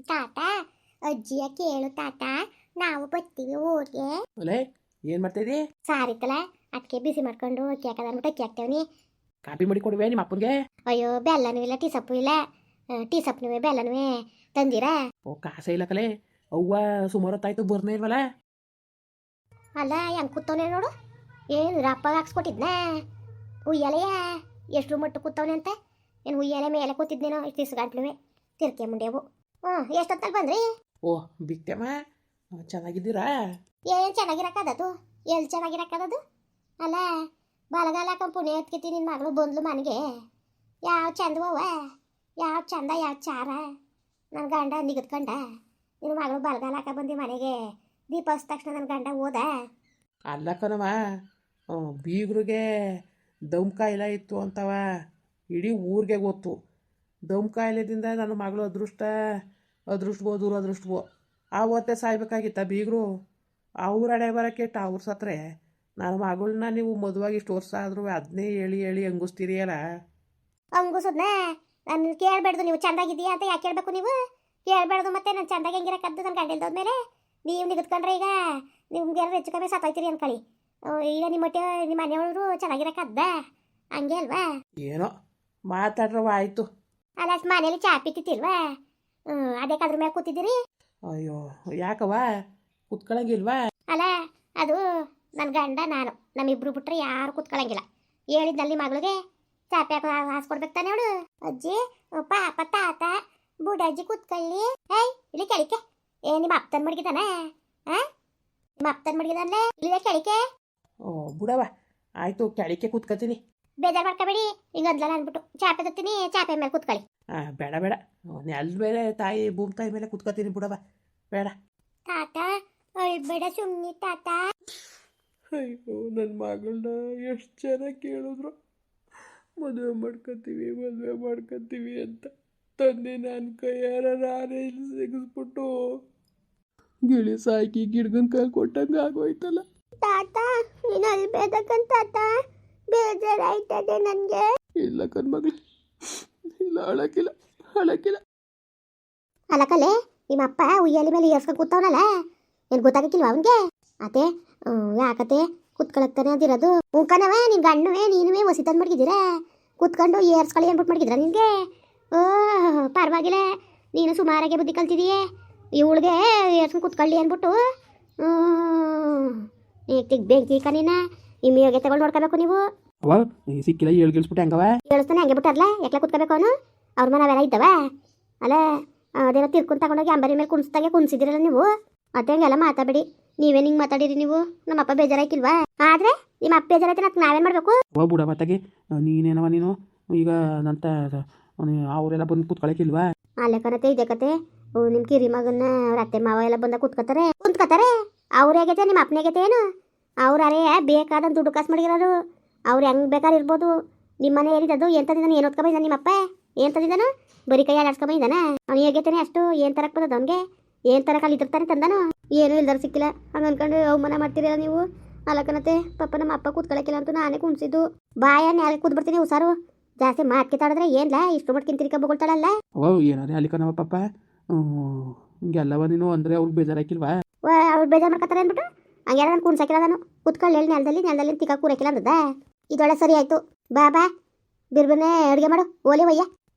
ತಾತ ಅಜ್ಜಿಯ ಕೇಳು ತಾತ, ನಾವು ಬರ್ತೀವಿ ಊರಿಗೆ. ಅಲ್ಲೇ ಏನು ಮಾಡ್ತಾಯಿದ್ದಿ? ಸಾರಿತ್ತಲ್ಲ ಅದಕ್ಕೆ ಬಿಸಿ ಮಾಡ್ಕೊಂಡು ಅಕ್ಕಿ ಹಾಕದಂದ್ಬಿಟ್ಟು ಅಕ್ಕಿ ಹಾಕ್ತೇವನಿ. ಕಾಪಿ ಮಾಡಿ ಕೊಡುವೆ ನಿಮ್ಮ ಅಪ್ಪನಿಗೆ? ಅಯ್ಯೋ ಬೆಲ್ಲನೂ ಇಲ್ಲ, ಟೀ ಸೊಪ್ಪು ಇಲ್ಲ. ಟೀ ಸೊಪ್ಪುನೂ ಬೆಲ್ಲನೂ ತಂದಿರಾ? ಓ ಕಾಸೇ ಇಲ್ಲ ಕಲೆ. ಅವ್ವ ಸುಮಾರು ಹೊತ್ತಾಯ್ತು ಬರ್ನೇ ಇಲ್ವಲ್ಲ. ಅಲ್ಲ ಹೆಂಗೆ ಕೂತವನೆ ನೋಡು. ಏನು ರಪ್ಪ ಹಾಕ್ಸ್ಕೊಟ್ಟಿದ್ನ ಉಯ್ಯಾಲೆಯ? ಎಷ್ಟು ಮಟ್ಟು ಕೂತವನೆ ಅಂತ. ಏನು ಉಯ್ಯಾಲೆ ಮೇಲೆ ಕೂತಿದ್ನೇನೋ ಇಷ್ಟು ದಿವ್ಸ ಗಂಟ್ಲುವೆ ತಿರ್ಕೆ ಮುಂಡೆವು. ಎಷ್ಟೊತ್ತಲ್ಲಿ ಬಂದ್ರಿ? ಓ ಬಿಕ್ತಮ್ಮ, ಚೆನ್ನಾಗಿದ್ದೀರಾ? ಏನು ಚೆನ್ನಾಗಿರಕ್ಕದದು? ಎಲ್ಲಿ ಚೆನ್ನಾಗಿರಕ್ಕದದು? ಅಲ್ಲ ಬಲಗಾಲ ಕಂಪುಣಿ ಎತ್ಕಿತಿ ನಿನ್ನ ಮಗಳು ಬಂದ್ಲು ಮನೆಗೆ. ಯಾವ ಚಂದವವ, ಯಾವ ಚಂದ, ಯಾವ ಚಾರ. ನನ್ನ ಗಂಡ ನಿಗದ್ಕಂಡ ನಿನ್ನ ಮಗಳು ಬಲಗಾಲ ಹಾಕ ಬಂದು ಮನೆಗೆ. ದೀಪ ಹಚ್ಚಿದ ತಕ್ಷಣ ನನ್ನ ಗಂಡ ಹೋದ. ಅಲ್ಲ ಕಣವ, ಬೀಗ್ರಿಗೆ ದಮ್ ಕಾಯಿಲೆ ಇತ್ತು ಅಂತವ ಇಡೀ ಊರಿಗೆ ಗೊತ್ತು. ದಮ್ ಕಾಯಿಲೆದಿಂದ ನನ್ನ ಮಗಳು ಅದೃಷ್ಟವೋ ದುರದೃಷ್ಟವೋ ಆವತ್ತೇ ಸಾಯ್ಬೇಕಾಗಿತ್ತ ಬೀಗರು. ಅವ್ರ ಹಣೆ ಬರೋಕ್ಕೆ ಅವ್ರು ಸತ್ರೆ ನನ್ನ ಮಗಳನ್ನ ನೀವು ಮದುವಾಗಿ ಇಷ್ಟು ವರ್ಷ ಆದ್ರೂ ಅದನ್ನೇ ಹೇಳಿ ಹೇಳಿ ಹಂಗಿಸ್ತೀರಿಯಲ್ಲ. ಹಂಗುಸದ್ನ ನಾನು ಕೇಳಬೇಡ್ದು. ನೀವು ಚಂದಾಗಿದ್ದೀಯಾ ಅಂತ ಯಾಕೆ ಕೇಳಬೇಕು? ನೀವು ಕೇಳಬೇಡ್ದು. ಮತ್ತೆ ನಾನು ಚಂದಾಗಿ ಹೆಂಗಿರಕ್ಕದ್ದು ನನ್ನ ಗಂಡ ಇಲ್ದೋದ್ಮೇಲೆ ನೀವು ನಿಗದ್ಕೊಂಡ್ರೆ ಈಗ ನಿಮ್ಗೆ ಯಾರು ಹೆಚ್ಚು ಕಮ್ಮಿ ಸತ್ತೋಯ್ತೀರಿ ಅನ್ಕೊಳ್ಳಿ. ಈಗ ನಿಮ್ಮ ಮಟ್ಟೆ ನಿಮ್ಮ ಮನೆಯವರು ಚೆನ್ನಾಗಿರಕ್ಕದ್ದ ಹಂಗೆ ಅಲ್ವಾ? ಏನೋ ಮಾತಾಡ್ರವ ಆಯಿತು. ಅಲ್ಲ ಅಷ್ಟು ಮನೇಲಿ ಚಾ ಪಿತ್ತಿಲ್ವಾ? ಅದಕ್ಕೆ ಅದ್ರ ಮೇಲೆ ಕೂತಿದ್ದೀರಿ? ಅಯ್ಯೋ ಯಾಕವ ಕುತ್ಕೊಳಂಗಿಲ್ವಾ? ಅಲ್ಲ ಅದು ನನ್ನ ಗಂಡ ನಾನು ನಮ್ಮಿಬ್ರು ಬಿಟ್ರೆ ಯಾರು ಕೂತ್ಕೊಳ್ಳಂಗಿಲ್ಲ. ಹೇಳಿದ್ನಲ್ಲಿ ಮಗಳಿಗೆ ಚಾಪೆ ಹಾಸ್ಕೊಡ್ಬೇಕು ತಾನೆ ಅವಳು. ಅಜ್ಜಿ ಪಾಪ ತಾತ ಬುಡಜ್ಜಿ ಕೂತ್ಕೊಳ್ಳಿ. ಏಯ್ ಇಲ್ಲಿ ಕೆಳಿಕೆ. ನಿಮ್ಮ ಅಪ್ಪನ ಮಡಗಿದಾನೆ? ನಿಮ್ಮ ಅಪ್ಪನ ಮಡಗಿದಾನೆ ಇಲ್ಲಿ ಕೆಳಿಕೆ. ಓ ಬಿಡವ ಆಯಿತು, ಕೆಳಕ್ಕೆ ಕೂತ್ಕೊತೀನಿ. ಬೇಜಾರು ಮಾಡ್ಕೋಬೇಡಿ. ಈಗ ಅಂದ್ಲಲ್ಲ ಅಂದ್ಬಿಟ್ಟು ಚಾಪೆ ತತ್ತೀನಿ, ಚಾಪೆ ಮೇಲೆ ಕೂತ್ಕೊಳ್ಳಿ. ಬೇಡ ಬೇಡ, ನೆಲದ ಮೇಲೆ ತಾಯಿ ಭೂಮಿ ತಾಯಿ ಮೇಲೆ ಕೂತ್ಕೊತೀನಿ ಬಿಡವ, ಬೇಡ. ತಾತ ಅಳ್ಬೇಡ ಸುಮ್ಮನೆ ತಾತ. ಅಯ್ಯೋ ನನ್ನ ಮಗಳನ್ನ ಎಷ್ಟು ಜನ ಕೇಳಿದ್ರು ಮದುವೆ ಮಾಡ್ಕೊತೀವಿ ಅಂತ. ತಂದೆ ನನ್ನ ಕೈಯಾರ ನಾನೇ ಸಿಗಿಸ್ಬಿಟ್ಟು ಗಿಳಿ ಸಾಕಿ ಗಿಡ್ಗನ್ ಕೈ ಕೊಟ್ಟಂಗೆ ಆಗೋಯ್ತಲ್ಲ. ತಾತ ನೀನು ಅಳ್ಬೇಕಂತ ತಾತ, ಬೇಜಾರಾಯ್ತದೆ ನನಗೆ. ಇಲ್ಲ ಕಣ್ಮಗಳು, ಇಲ್ಲ ಅಳಕಿಲ್ಲ. ಅಲಕಲೆ ನಿಮ್ಮ ಅಪ್ಪ ಉಯ್ಯಾಲಿ ಮೇಲೆ ಏರ್ಸ್ಕೊಂಡು ಕೂತವನಲ್ಲ, ಏನು ಗೊತ್ತಾಗಕ್ಕಿಲ್ವ ಅವನಿಗೆ? ಅತ್ತೆ ಯಾಕತ್ತೆ ಕುತ್ಕೊಳಕ್ತಾನೆ ಅದಿರೋದು? ಉಂಕನವ ನಿನ್ ಗಣ್ಣುವೆ ನೀನುವೆ ಹೊಸಿ ತಂದು ಮಡಗಿದ್ದೀರಾ? ಕೂತ್ಕೊಂಡು ಏರ್ಸ್ಕೊಳ್ಳಿ ಅಂದ್ಬಿಟ್ಟು ಮಡಗಿದ್ರ ನಿನಗೆ? ಪರವಾಗಿಲ್ಲ, ನೀನು ಸುಮಾರಾಗೆ ಬುದ್ಧಿ ಕಲ್ತಿದೀಯೇ. ಇವಳಿಗೆ ಏರ್ಸ್ಕೊಂಡು ಕೂತ್ಕೊಳ್ಳಿ ಅಂದ್ಬಿಟ್ಟು ಬೆಂಕಿ ಕನೀನ ಇಮ್ಮಿಯೋಗೆ ತಗೊಂಡು ನೋಡ್ಕೋಬೇಕು ನೀವು. ಅವ ಸಿಕ್ಕಿಲ್ಲ ಹೇಳ್ಗಿಳಿಸ್ಬಿಟ್ಟು ಹೆಂಗವ ಹೇಳ್ತಾನೆ ಹಂಗೆ ಬಿಟ್ಟಾರ್ಲ. ಯಾಕೆ ಕೂತ್ಕೋಬೇಕು ಅವನು? ಅವ್ರ ಮನೆ ಅವೆಲ್ಲ ಇದ್ದವ ಅಲ್ಲ. ಅದೇನೋ ತಿರ್ಕೊಂಡು ತಗೊಂಡೋಗಿ ಅಂಬರಿ ಮೇಲೆ ಕುಣಿಸ್ದಾಗೆ ಕುಣಿಸಿದಿರಲ್ಲ ನೀವು. ಮತ್ತೆ ಹಂಗೆಲ್ಲ ಮಾತಾಡಬೇಡಿ. ನೀವೇ ಹಿಂಗೆ ಮಾತಾಡಿರಿ ನೀವು. ನಮ್ಮಪ್ಪ ಬೇಜಾರಾಯ್ಕಿಲ್ವಾ? ಆದ್ರೆ ನಿಮ್ಮ ಅಪ್ಪ ಬೇಜಾರಾಯ್ತು ನಾನು ನಾವೇನು ಮಾಡಬೇಕು? ಓ ಬಿಡ ಮತ್ತಾಗೆ ನೀನೇನವ ನೀನು ಈಗ ನಂತ ಅವರೆಲ್ಲ ಬಂದು ಕೂತ್ಕೊಳಕ್ಕಿಲ್ವಾ? ಅಲ್ಲೇ ಕನತೆ ಇದೆ ಕತೆ. ನಿಮ್ಮ ಕಿರಿ ಮಗನ್ನ ಅವ್ರ ಅತ್ತೆ ಮಾವ ಎಲ್ಲ ಬಂದ ಕುತ್ಕೋತಾರೆ. ಅವ್ರು ಹೇಗೈತೆ ನಿಮ್ಮ ಅಪ್ಪನಾಗೈತೆ ಏನು? ಅವ್ರೇ ಬೇಕಾದಂತ ದುಡ್ಡು ಕಾಸು ಮಾಡಿರೋರು. ಅವ್ರು ಹೆಂಗೆ ಬೇಕಾದ್ರೆ ಇರ್ಬೋದು. ನಿಮ್ಮನೆ ಏನಿದ್ದದು ಏನು ತಂದಿದ್ದಾನೆ? ಏನು ಹೊತ್ಕೊಂಬಂದ ನಿಮ್ಮಪ್ಪ? ಏನು ತಂದಿದ್ದಾನು? ಬರೀ ಕೈ ಆಡ್ಸ್ಕೊಂಬಂದಾನ ಅವ್ನು. ಹೇಗೈತಾನೆ ಅಷ್ಟು ಏನು ತರಕ್ಕೆ ಬಂದದ ಅವ್ನಿಗೆ? ಏನು ತರಕ್ಕೆ ಅಲ್ಲಿ ಇರ್ತಾನೆ ತಂದಾನು? ಏನೂ ಇಲ್ದಾರ ಸಿಕ್ಕಿಲ್ಲ ಹಂಗೆ ಅನ್ಕೊಂಡು ಅವಮಾನ ಮಾಡ್ತೀರಲ್ಲ ನೀವು. ಅಲ್ಲಕನತೆ ಪಾಪ ನಮ್ಮ ಅಪ್ಪ ಕೂತ್ಕೊಳ್ಳೋಕ್ಕಿಲ್ಲ ಅಂತ ನಾನೇ ಕುಣಿಸಿದ್ದು. ಬಾಯನ್ನ ಯಾರಿಗೆ ಕೂತ್ಬಿಡ್ತೀನಿ ಹುಷಾರು. ಜಾಸ್ತಿ ಮಾತ್ಕೆ ತಾಡಿದ್ರೆ ಏನ್ಲ ಇಷ್ಟು ಮಟ್ಟ ಕಿಂತಿರಿಕ ಬೊಗಳ್ತಾಳಲ್ಲ. ಓ ಏನಾರೇ ಅಲ್ಲಿಕನವ ಪಾಪ ಹಿಂಗೆಲ್ಲವ ನೀನು ಅಂದರೆ ಅವ್ರಿಗೆ ಬೇಜಾರಾಕಿಲ್ವಾ? ಅವ್ರು ಬೇಜಾರು ಮಾಡ್ಕೊತಾರೆ ಅಂದ್ಬಿಟ್ಟು ಹಂಗೆಲ್ಲ ನಾನು ಕುಣ್ಸಾಕಿಲ್ಲ. ನಾನು ಕೂತ್ಕೊಳ್ಳಿ ಹೇಳಿ ನೆಲದಲ್ಲಿ ತಿಕ್ಕ ಕೂರಕ್ಕಿಲ್ಲ ಅಂದದ. ಇದೊಳ್ಳೆ ಸರಿ ಆಯಿತು. ಬಾ ಬಿರ್ಬನ್ನೇ ಅಡುಗೆ ಮಾಡು. ಓಲಿ ಒಯ್ಯ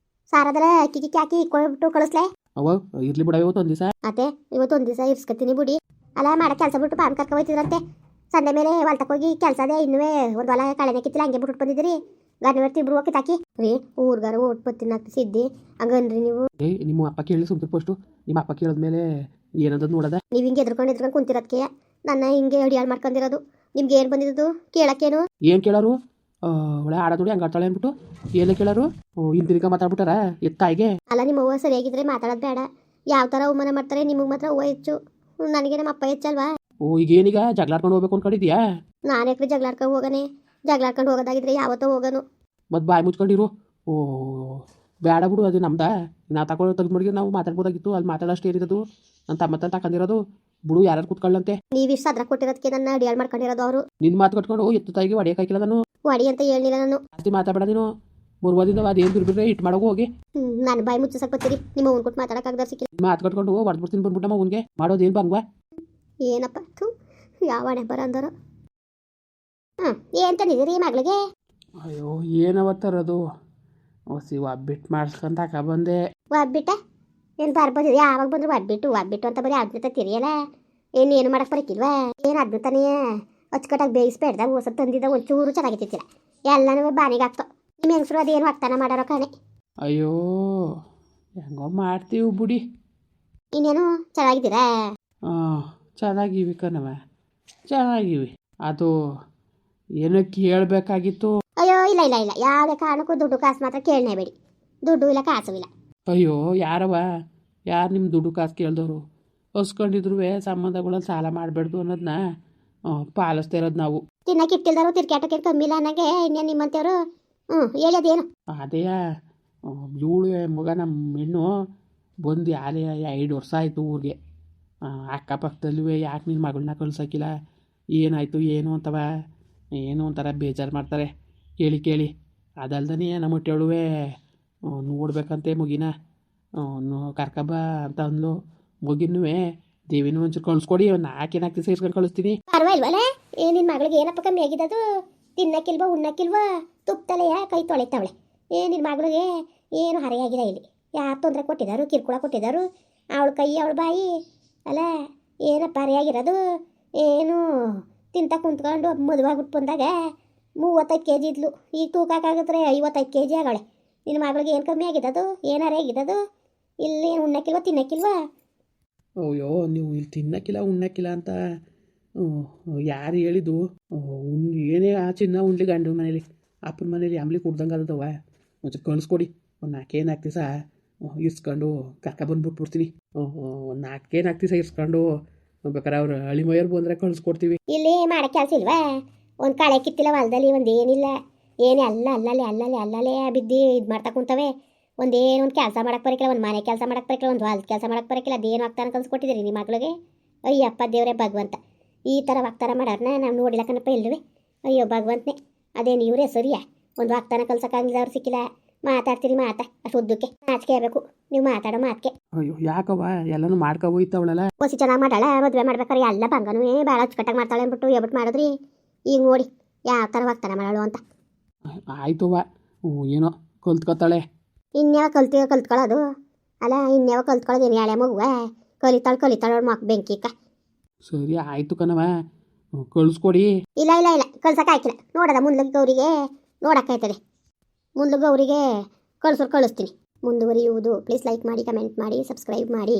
ಸಾರದಲ್ಲ ಅಕ್ಕಿ ಹಾಕಿ ಇಕ್ಕೊಳ್ಬಿಟ್ಟು ಕಳಿಸ್ಲೆ. ಅವ ಇರ್ಲಿ ಬಿಡ, ಇವತ್ತು ಒಂದು ದಿವಸ ಅತ್ತೆ ಇವತ್ತೊಂದು ದಿವಸ ಇರ್ಸ್ಕೊತೀನಿ ಬಿಡಿ. ಅಲ್ಲ ಮಾಡೋ ಕೆಲಸ ಬಿಟ್ಟು ಪಾನ್ ಕರ್ಕೊ ಹೋಯ್ತಿದ್ರಂತೆ. ಸಂಡೆ ಮೇಲೆ ಹೊಲ್ತಕ್ಕೋಗಿ ಕೆಲಸದೇ ಇನ್ನೂ ಒಂದು ಹೊಲ ಕಳೆನೆ ಕಿತ್ತಿಲ್ಲ, ಹಂಗೆ ಬಿಟ್ಟು ಬಂದಿದ್ದೀರಿ. ಗಂಡ ಇಬ್ರು ಕಿತ್ತಾಕಿ ರೀ ಊರ್ಗಾರ ಓಟ್ ಬತ್ತೀನಿ ಸಿದ್ದಿ ಹಂಗನ್ರಿ ನೀವು. ನಿಮ್ಮ ಅಪ್ಪ ಕೇಳಿ ಸುಮ್ತಿರ್ ಫಸ್ಟು. ನಿಮ್ಮ ಅಪ್ಪ ಕೇಳಿದ್ಮೇಲೆ ಏನಂತ ನೋಡದ? ನೀವು ಹಿಂಗೆ ಎದ್ಕೊಂಡು ಕುಂತಿರೋದಕ್ಕೆ ನನ್ನ ಹಿಂಗೆ ಅಡಿಯಾಳು ಮಾಡ್ಕೊಂಡಿರೋದು. ನಿಮ್ಗೆ ಏನು ಬಂದಿರೋದು ಕೇಳಕ್ಕೇನು? ಏನು ಕೇಳೋರು? ಒಳ್ಳೆ ಆಡೋದು ಹಂಗಾಡ್ತಾಳೆ ಅಂದ್ಬಿಟ್ಟು ಏನು ಕೇಳೋರು? ಹಿಂದಿರಿಗ ಮಾತಾಡ್ಬಿಟ್ಟಾರ ಎತ್ತಾಯಿಗೆ? ಅಲ್ಲ ನಿಮ್ಮ ಅವ್ವ ಸರಿಯಾಗಿದ್ರೆ ಮಾತಾಡೋದು ಬೇಡ. ಯಾವ ಥರ ಅವಮಾನ ಮಾಡ್ತಾರೆ ನಿಮಗೆ ಮಾತ್ರ ಅವ್ವ ಹೆಚ್ಚು, ನನಗೆ ನಮ್ಮ ಅಪ್ಪ ಹೆಚ್ಚಲ್ವಾ? ಈಗ ಏನೀಗ ಜಗಳಾಡ್ಕೊಂಡು ಹೋಗ್ಬೇಕು ಅನ್ಕೊಂಡಿದ್ಯಾ? ನಾನು ಯಾಕ್ರಿ ಜಗಳಾಡ್ಕೊಂಡು ಹೋಗನೆ? ಜಗಳಾಡ್ಕೊಂಡು ಹೋಗೋದಾಗಿದ್ರೆ ಯಾವತ್ತೋ ಹೋಗೋನು. ಮತ್ತು ಬಾಯಿ ಮುಚ್ಕೊಂಡಿರು. ಬೇಡ ಬಿಡು, ಅದು ನಮ್ದ. ನಾವು ತೆಗೆದು ಮಡಿಗೆ ನಾವು ಮಾತಾಡ್ಬೋದಾಗಿತ್ತು. ಅಲ್ಲಿ ಮಾತಾಡೋಷ್ಟು ಏನಿರೋದು ನನ್ನ ತಮ್ಮ ತಗೊಂಡಿರೋದು ಬಿಡು. ಯಾರು ಕೂತ್ಕೊಳ್ಳಂತೆ? ನೀವಿಷ್ಟು ಅದ್ರ ಕೊಟ್ಟಿರೋದಕ್ಕೆ ನನ್ನ ಅಡಿಯಾಳು ಮಾಡ್ಕೊಂಡಿರೋದು ಅವರು. ನಿನ್ನ ಮಾತು ಕಟ್ಕೊಂಡು ಎತ್ತು ತಾಯಿಗೆ ಹೊಡೆಯೋಕ್ಕಾಗಿಲ್ಲ ನಾನು. ಹೊಡಿ ಅಂತ ಹೇಳಿಲ್ಲ ನಾನು. ಜಾಸ್ತಿ ಮಾತಾಡಬೇಡ ನೀನು. ಮುರ್ವದಿಂದ ಅದೇನು ಬಿರ್ಬಿಟ್ರೆ ಇಟ್ಟು ಮಾಡೋಕೆ ಹೋಗಿ ನಾನು ಬಾಯಿ ಮುಚ್ಚಸಕ್ಕೆ ಬರ್ತೀರಿ ನಿಮ್ಮ ಅವ್ನು ಕೊಟ್ಟು ಮಾತಾಡೋಕ್ಕಾಗ್ದಾರ ಸಿಕ್ಕಿಲ್ಲ. ಮಾತು ಕಟ್ಕೊಂಡು ಹೊಡೆದ್ಬಿಡ್ತೀನಿ ಬಂದ್ಬಿಟ್ಟ ಮಗನಿಗೆ ಮಾಡೋದೇನು ಬಂದ್ವಾ. ಏನಪ್ಪ ಥೂ ಯಾವ ಹಣೆ ಬರ ಅಂದರು. ಏನು ತಂದಿದ್ದೀರಿ ಮಗಳಿಗೆ? ಅಯ್ಯೋ ಏನವ ತರೋದು ಹೊಸಿ ಒಬ್ಬಿಟ್ಟು ಮಾಡಿಸ್ಕೊಂತಾಕ ಬಂದೆ. ಒಬ್ಬಿಟ್ಟ ಏನು ಬರ್ಬೋದು, ಯಾವಾಗ ಬಂದ್ರು ಒಬ್ಬಿಟ್ಟು ಅಂತ ಬರೀ ಅದನ್ನ ತಿರಿಯಲ್ಲ. ಏನು ಮಾಡಕ್ಕೆ ಬರಕ್ಕಿಲ್ವಾ? ಏನು ಅದನ್ನ ತಾನೇ ಅಚ್ಚುಕಟ್ಟಾಗಿ ಬೇಯಿಸ್ಬೇಡ್ದಾಗ ಹೊಸ ತಂದಿದ್ದ ಒಂಚೂರು ಚೆನ್ನಾಗಿತ್ತಿಲ್ಲ, ಎಲ್ಲನೂ ಬಾನಿಗೆ ಆಗ್ತಾವ. ನಿಮ್ಮ ಹೆಂಗಸರು ಅದೇನು ವಾಗ್ದಾನ ಮಾಡೋರೋ ಕಾಣೆ. ಅಯ್ಯೋ ಹೆಂಗೋ ಮಾಡ್ತೀವಿ ಬಿಡಿ. ಇನ್ನೇನು ಚೆನ್ನಾಗಿದ್ದೀರಾ? ಹಾಂ ಚೆನ್ನಾಗಿವಿ ಕಣವ, ಚೆನ್ನಾಗಿವಿ. ಅದು ಏನೋ ಕೇಳಬೇಕಾಗಿತ್ತು. ಅಯ್ಯೋ ಇಲ್ಲ ಇಲ್ಲ ಇಲ್ಲ, ಯಾವುದೇ ಕಾರಣಕ್ಕೂ ದುಡ್ಡು ಕಾಸು ಮಾತ್ರ ಕೇಳನೇಬೇಡಿ. ದುಡ್ಡು ಇಲ್ಲ ಕಾಸು ಇಲ್ಲ. ಅಯ್ಯೋ ಯಾರವ, ಯಾರು ನಿಮ್ಮ ದುಡ್ಡು ಕಾಸು ಕೇಳ್ದವರು? ಹೊಸ್ಕೊಂಡಿದ್ರು ಸಂಬಂಧಗಳಲ್ಲಿ ಸಾಲ ಮಾಡಬೇಡ್ದು ಅನ್ನೋದನ್ನ ಪಾಲಿಸ್ತಾ ಇರೋದು ನಾವು. ತಿನ್ನಕ್ಕೆ ಇಟ್ಟಿಲ್ದಾರು ತಿರ್ಕಾಟಕ್ಕೆ ಕಮ್ಮಿ ಇಲ್ಲ ಅನ್ನಂಗೆ ಇನ್ನೇನು ನಿಮ್ಮಂತೆಯವರು ಹೇಳೋದೇನು? ಅದೇ ಇವಳು ಮಗ ನಮ್ಮ ಹೆಣ್ಣು ಬಂದು ಯಾರೇ 2 ವರ್ಷ ಆಯಿತು ಊರಿಗೆ. ಅಕ್ಕಪಕ್ಕದಲ್ಲೂ ಯಾಕೆ ನಿನ್ನ ಮಗಳನ್ನ ಕಳ್ಸೋಕ್ಕಿಲ್ಲ, ಏನಾಯಿತು ಏನು ಅಂತವ ಏನು ಒಂಥರ ಬೇಜಾರು ಮಾಡ್ತಾರೆ ಕೇಳಿ ಕೇಳಿ. ಅದಲ್ದನೇ ನಮ್ಮ ಹೊಟ್ಟೆಳುವೆ ನೋಡ್ಬೇಕಂತೆ ಮುಗಿನ ಕರ್ಕಬ ಅಂತ ಅಂದ್ಲು. ಮುಗಿನೂ ದೇವಿನೂ ಒಂಚೂರು ಕಳಿಸ್ಕೊಡಿ, ಒಂದು 4 ದಿವಸ ಇಸ್ಕೊಂಡು ಕಳಿಸ್ತೀನಿ. ಪರವಾಗಿಲ್ವಲ್ಲ? ನಿನ್ನ ಮಗಳಿಗೆ ಏನಪ್ಪ ಕಮ್ಮಿ ಆಗಿದ್ದದು? ತಿನ್ನಕ್ಕಿಲ್ವಾ ಉಣ್ಣಕ್ಕಿಲ್ವಾ? ತುಪ್ಪತಲೆಯ ಕೈ ತೊಳಿತಾವಳೆ. ನಿನ್ನ ಮಗಳಿಗೆ ಏನು ಹರೆಯಾಗಿಲ್ಲ ಇಲ್ಲಿ. ಯಾರು ತೊಂದರೆ ಕೊಟ್ಟಿದ್ದಾರು, ಕಿರ್ಕುಳ ಕೊಟ್ಟಿದ್ದಾರು? ಅವಳ ಕೈ ಅವಳ ಬಾಯಿ ಅಲ್ಲ, ಏನಪ್ಪ ಹರೆಯಾಗಿರೋದು? ಏನು ತಿಂತ ಕುಂತ್ಕೊಂಡು ಮದುವಾಗಿ ಬಂದಾಗ 35 kg ಇದ್ಲು, ಈಗ ತೂಕಕ್ಕಾಗಿದ್ರೆ 55 kg ಆಗವಳೆ. ನಿನ್ನ ಮಗಳಿಗೆ ಏನು ಕಮ್ಮಿ ಆಗಿದ್ದದು? ಏನು ಹರೆಯಾಗಿದ್ದದು? ಇಲ್ಲಿ ಏನು ಉಣ್ಣಕ್ಕಿಲ್ವಾ ತಿನ್ನಕ್ಕಿಲ್ವಾ? ಅಯ್ಯೋ ನೀವು ಇಲ್ಲಿ ತಿನ್ನಕ್ಕಿಲ್ಲ ಉಣ್ಣಕ್ಕಿಲ್ಲ ಅಂತ ಯಾರು ಹೇಳಿದ್ದು? ಏನೇ ಆ ಚಿನ್ನ ಉಣ್ಲಿ ಗಂಡು ಮನೇಲಿ, ಅಪ್ಪನ ಮನೇಲಿ ಅಂಬ್ಲಿ ಕುಡ್ದಂಗೆ ಅದವ. ಒಂಚೂರು ಕಳಿಸ್ಕೊಡಿ, ಒಂದು 4 ದಿವಸ ಇಸ್ಕೊಂಡು ಕರ್ಕೊಬಂದ್ಬಿಟ್ಬಿಡ್ತೀನಿ. ಒಂದು 4 ದಿವಸ ಇಸ್ಕೊಂಡು ಬೇಕಾರೆ ಅವ್ರು ಹಳಿಮಯ್ಯರು ಬಂದರೆ ಕಳಿಸ್ಕೊಡ್ತೀವಿ. ಇಲ್ಲಿ ಮಾಡಕ್ಕೆ ಕೆಲಸ ಇಲ್ವಾ? ಒಂದು ಕಳೆ ಕಿತ್ತಿಲ್ಲ ಹೊಲದಲ್ಲಿ, ಒಂದು ಏನಿಲ್ಲ. ಏನು ಅಲ್ಲಲ್ಲೇ ಬಿದ್ದು ಇದು ಮಾಡ್ತಾ ಕುಂತವೆ. ಒಂದು ಕೆಲಸ ಮಾಡಕ್ಕೆ ಬರಕಿಲ್ಲ, ಒಂದು ಮನೆ ಕೆಲಸ ಮಾಡಕ್ಕೆ ಬರಕಿಲ್ಲ, ಒಂದು ಹೊಲದ ಕೆಲಸ ಮಾಡಕ್ಕೆ ಬರಕಿಲ್ಲ. ಅದೇನು ಆಗ್ತಾನೆ ಕಲ್ಸ್ಕೊಟ್ಟಿದ್ದೀರಿ ನಿಮ್ಮ ಮಗಳಿಗೆ? ಅಯ್ಯಪ್ಪ ದೇವರೇ ಭಗವಂತ, ಈ ಥರ ವಾಗ್ದಾನ ಮಾಡೋರನ್ನ ನಾವು ನೋಡಿಲ್ಲ ಕಣಪ್ಪ ಎಲ್ಲರೂ. ಅಯ್ಯೋ ಭಗವಂತನೇ, ಅದೇನು ಇವರೇ ಸರಿಯಾ? ಒಂದು ವಾಗ್ದಾನ ಕಲ್ಸೋಕ್ಕಾಗಲಿಲ್ಲ, ಅವ್ರು ಸಿಕ್ಕಿಲ್ಲ. ಮಾತಾಡ್ತೀರಿ ಅಷ್ಟು ಉದ್ದಕ್ಕೆ ನಾಚಿಕೆ ಆಗಬೇಕು ನೀವು ಮಾತಾಡೋ ಮಾತಿಗೆ. ಅಯ್ಯೋ ಯಾಕವ್ವ ಎಲ್ಲನೂ ಮಾಡ್ಕೊ ಹೋಯ್ತವಳಲ್ಲ. ಹೊಸಿ ಚೆನ್ನಾಗಿ ಮಾಡಾಳ, ಮದುವೆ ಮಾಡ್ಬೇಕಾರೆ ಎಲ್ಲ ಬಂಗನೂ ಭಾಳ ಅಚ್ಚುಕಟ್ಟಾಗಿ ಮಾಡ್ತಾಳೆ ಅಂದ್ಬಿಟ್ಟು ಹೇಳ್ಬಿಟ್ಟು ಮಾಡಿದ್ರಿ. ಈಗ ನೋಡಿ ಯಾವ ಥರ ವಾಗ್ದಾನ ಮಾಡಾಳು ಅಂತ. ಆಯ್ತವ್ವ, ಏನೋ ಕಲ್ತ್ಕೊತಾಳೆ. ಇನ್ಯಾವ ಕಲ್ತ್ಕೊಳ್ಳೋದು ಅಲ್ಲ, ಇನ್ಯಾವ ಕಲ್ತ್ಕೊಳ್ಳೋದು? ಏನು ಎಳೆ ಮಗುವ ಕಲಿತಾಳು ಮಕ್ ಬೆಂಕಿಕ್ಕ. ಸರಿ ಆಯಿತು ಕಣವ, ಕಳಿಸ್ಕೊಡಿ. ಇಲ್ಲ ಕಳ್ಸಕ್ಕೆ ಆಯ್ಕಿಲ್ಲ. ನೋಡೋದ ಮುಂದೆ ಗೌರಿಗೆ ನೋಡೋಕ್ಕಾಯ್ತದೆ. ಮುಂದೆ ಗೌರಿಗೆ ಕಳಿಸ್ತೀನಿ. ಮುಂದುವರಿಯುವುದು. ಪ್ಲೀಸ್ ಲೈಕ್ ಮಾಡಿ, ಕಮೆಂಟ್ ಮಾಡಿ, ಸಬ್ಸ್ಕ್ರೈಬ್ ಮಾಡಿ.